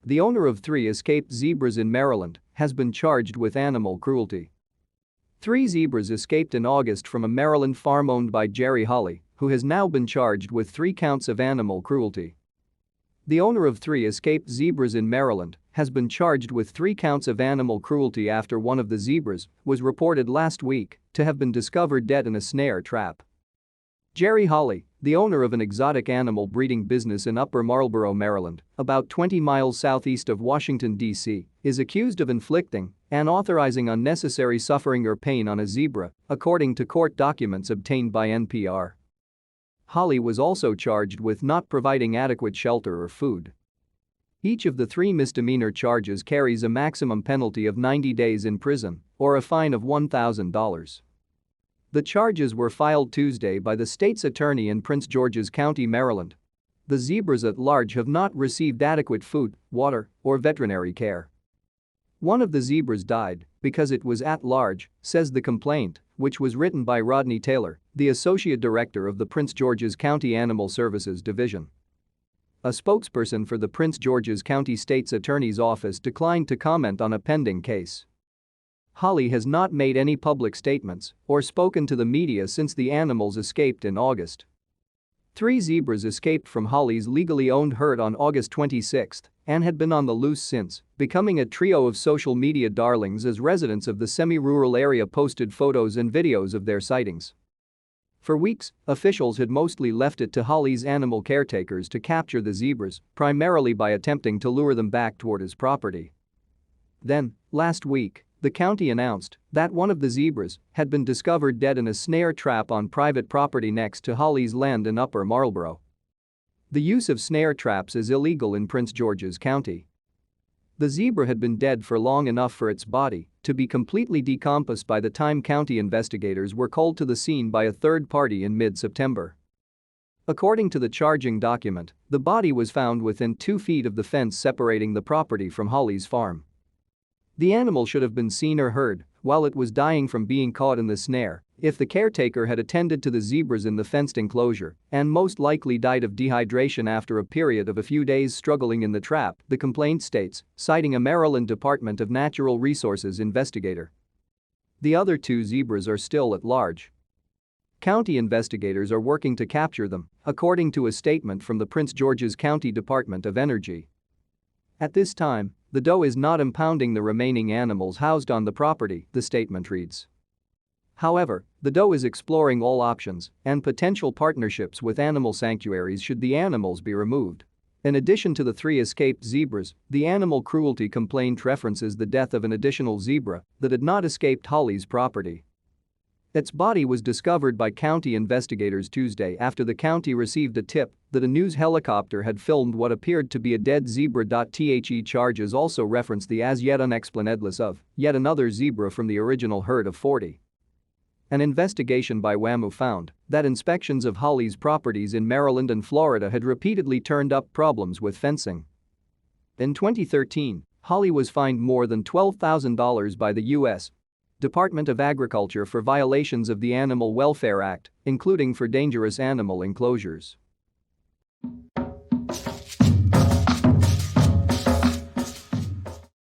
the owner of 3 escaped zebras in Maryland, has been charged with animal cruelty. 3 zebras escaped in August from a Maryland farm owned by Jerry Hawley, who has now been charged with 3 counts of animal cruelty. The owner of 3 escaped zebras in Maryland has been charged with 3 counts of animal cruelty after one of the zebras was reported last week to have been discovered dead in a snare trap. Jerry Hawley, the owner of an exotic animal breeding business in Upper Marlboro, Maryland, about 20 miles southeast of Washington, D.C., is accused of inflicting and authorizing unnecessary suffering or pain on a zebra, according to court documents obtained by NPR. Hawley was also charged with not providing adequate shelter or food. Each of the 3 misdemeanor charges carries a maximum penalty of 90 days in prison or a fine of $1,000. The charges were filed Tuesday by the state's attorney in Prince George's County, Maryland. The zebras at large have not received adequate food, water, or veterinary care. One of the zebras died because it was at large, says the complaint, which was written by Rodney Taylor, the associate director of the Prince George's County Animal Services Division. A spokesperson for the Prince George's County State's Attorney's Office declined to comment on a pending case. Hawley has not made any public statements or spoken to the media since the animals escaped in August. 3 zebras escaped from Hawley's legally owned herd on August 26 and had been on the loose since, becoming a trio of social media darlings as residents of the semi-rural area posted photos and videos of their sightings. For weeks, officials had mostly left it to Hawley's animal caretakers to capture the zebras, primarily by attempting to lure them back toward his property. Then, last week, the county announced that one of the zebras had been discovered dead in a snare trap on private property next to Hawley's land in Upper Marlboro. The use of snare traps is illegal in Prince George's County. The zebra had been dead for long enough for its body to be completely decomposed by the time county investigators were called to the scene by a third party in mid-September. According to the charging document, the body was found within 2 feet of the fence separating the property from Hawley's farm. The animal should have been seen or heard while it was dying from being caught in the snare if the caretaker had attended to the zebras in the fenced enclosure and most likely died of dehydration after a period of a few days struggling in the trap, the complaint states, citing a Maryland Department of Natural Resources investigator. The other 2 zebras are still at large. County investigators are working to capture them, according to a statement from the Prince George's County Department of Energy. At this time, the DOE is not impounding the remaining animals housed on the property, the statement reads. However, the DOE is exploring all options and potential partnerships with animal sanctuaries should the animals be removed. In addition to the 3 escaped zebras, the animal cruelty complaint references the death of an additional zebra that had not escaped Hawley's property. Its body was discovered by county investigators Tuesday after the county received a tip that a news helicopter had filmed what appeared to be a dead zebra. The charges also reference the as yet unexplained death of yet another zebra from the original herd of 40. An investigation by WAMU found that inspections of Hawley's properties in Maryland and Florida had repeatedly turned up problems with fencing. In 2013, Hawley was fined more than $12,000 by the U.S. Department of Agriculture for violations of the Animal Welfare Act, including for dangerous animal enclosures.